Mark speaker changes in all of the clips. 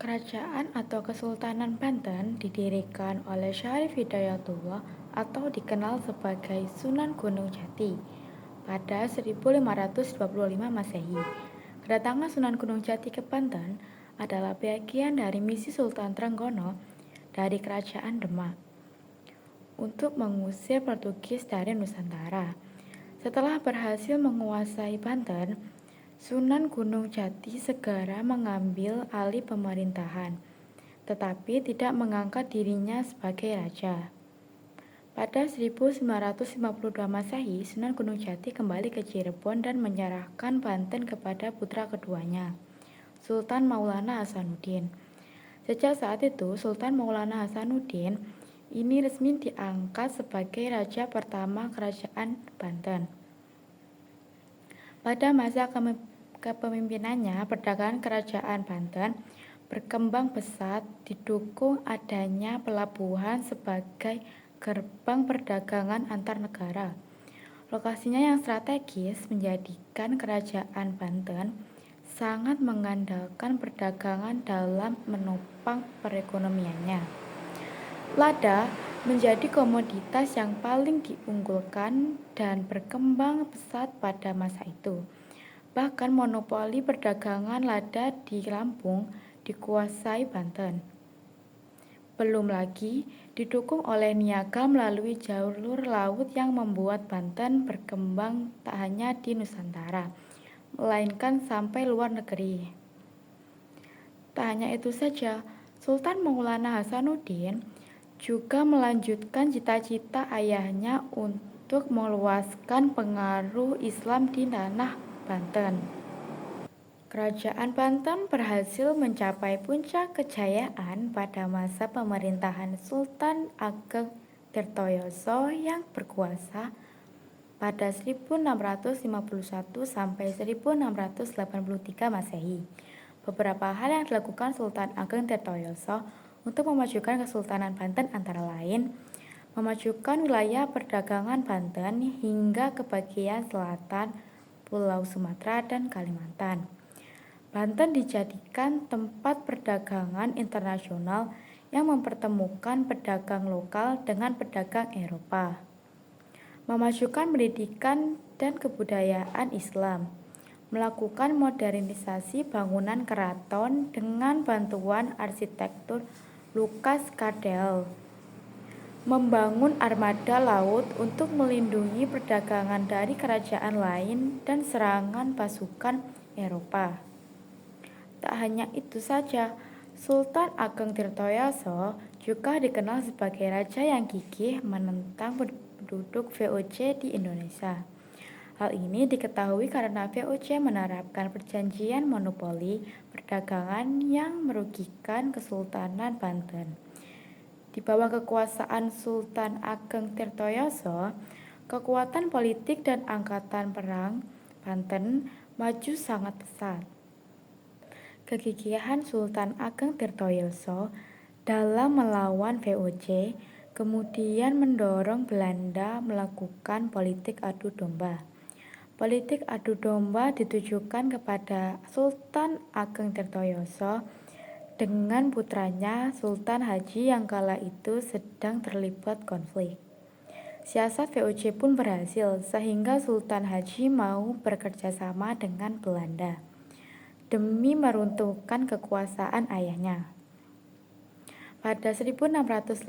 Speaker 1: Kerajaan atau Kesultanan Banten didirikan oleh Syarif Hidayatullah atau dikenal sebagai Sunan Gunung Jati pada 1525 Masehi. Kedatangan Sunan Gunung Jati ke Banten adalah bagian dari misi Sultan Trenggono dari Kerajaan Demak untuk mengusir Portugis dari Nusantara. Setelah berhasil menguasai Banten, Sunan Gunung Jati segera mengambil alih pemerintahan, tetapi tidak mengangkat dirinya sebagai raja. Pada 1952 Masehi, Sunan Gunung Jati kembali ke Cirebon dan menyerahkan Banten kepada putra keduanya, Sultan Maulana Hasanuddin. Sejak saat itu, Sultan Maulana Hasanuddin ini resmi diangkat sebagai raja pertama Kerajaan Banten. Pada masa kepemimpinannya, perdagangan Kerajaan Banten berkembang pesat didukung adanya pelabuhan sebagai gerbang perdagangan antar negara. Lokasinya yang strategis menjadikan Kerajaan Banten sangat mengandalkan perdagangan dalam menopang perekonomiannya. Lada menjadi komoditas yang paling diunggulkan dan berkembang pesat pada masa itu. Bahkan monopoli perdagangan lada di Lampung dikuasai Banten. Belum lagi didukung oleh niaga melalui jalur laut yang membuat Banten berkembang tak hanya di Nusantara, melainkan sampai luar negeri. Tak hanya itu saja, Sultan Maulana Hasanuddin juga melanjutkan cita-cita ayahnya untuk meluaskan pengaruh Islam di tanah Banten. Kerajaan Banten berhasil mencapai puncak kejayaan pada masa pemerintahan Sultan Ageng Tirtoyoso yang berkuasa pada 1651 sampai 1683 Masehi. Beberapa hal yang dilakukan Sultan Ageng Tirtoyoso untuk memajukan Kesultanan Banten antara lain memajukan wilayah perdagangan Banten hingga ke bagian selatan Pulau Sumatera dan Kalimantan. Banten dijadikan tempat perdagangan internasional yang mempertemukan pedagang lokal dengan pedagang Eropa. Memajukan pendidikan dan kebudayaan Islam. Melakukan modernisasi bangunan keraton dengan bantuan arsitektur Lucas Cardel. Membangun armada laut untuk melindungi perdagangan dari kerajaan lain dan serangan pasukan Eropa. Tak hanya itu saja, Sultan Ageng Tirtoyoso juga dikenal sebagai raja yang gigih menentang penduduk VOC di Indonesia. Hal ini diketahui karena VOC menerapkan perjanjian monopoli perdagangan yang merugikan Kesultanan Banten. Di bawah kekuasaan Sultan Ageng Tirtoyoso, kekuatan politik dan angkatan perang Banten maju sangat pesat. Kegigihan Sultan Ageng Tirtoyoso dalam melawan VOC kemudian mendorong Belanda melakukan politik adu domba. Politik adu domba ditujukan kepada Sultan Ageng Tirtoyoso dengan putranya Sultan Haji yang kala itu sedang terlibat konflik. Siasat VOC pun berhasil sehingga Sultan Haji mau bekerja sama dengan Belanda demi meruntuhkan kekuasaan ayahnya. Pada 1683,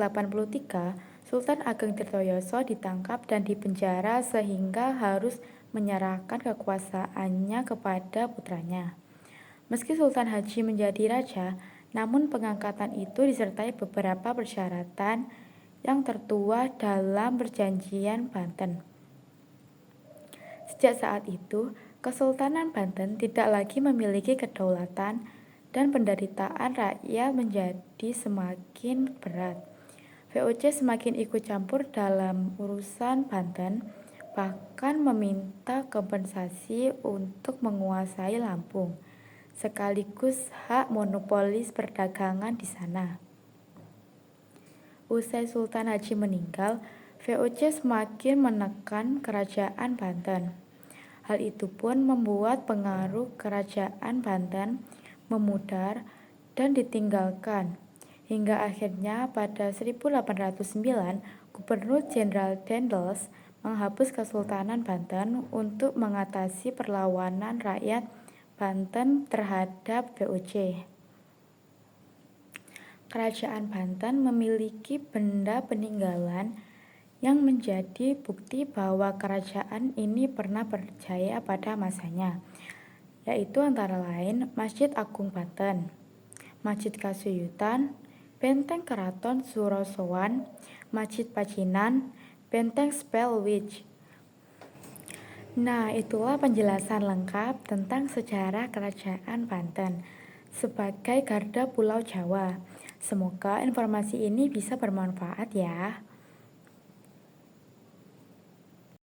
Speaker 1: Sultan Ageng Tirtoyoso ditangkap dan dipenjara sehingga harus menyerahkan kekuasaannya kepada putranya. Meski Sultan Haji menjadi raja, namun pengangkatan itu disertai beberapa persyaratan yang tertuang dalam perjanjian Banten. Sejak saat itu, Kesultanan Banten tidak lagi memiliki kedaulatan dan penderitaan rakyat menjadi semakin berat. VOC semakin ikut campur dalam urusan Banten, bahkan meminta kompensasi untuk menguasai Lampung, sekaligus hak monopolis perdagangan di sana. Usai Sultan Haji meninggal, VOC semakin menekan Kerajaan Banten. Hal itu pun membuat pengaruh Kerajaan Banten memudar dan ditinggalkan. Hingga akhirnya pada 1809, Gubernur Jenderal Daendels menghapus Kesultanan Banten untuk mengatasi perlawanan rakyat Banten terhadap VOC. Kerajaan Banten memiliki benda peninggalan yang menjadi bukti bahwa kerajaan ini pernah berjaya pada masanya, yaitu antara lain Masjid Agung Banten, Masjid Kasuyutan, Benteng Keraton Surosowan, Masjid Pacinan, Benteng Spellwich. Nah, itulah penjelasan lengkap tentang sejarah Kerajaan Banten sebagai garda Pulau Jawa. Semoga informasi ini bisa bermanfaat ya.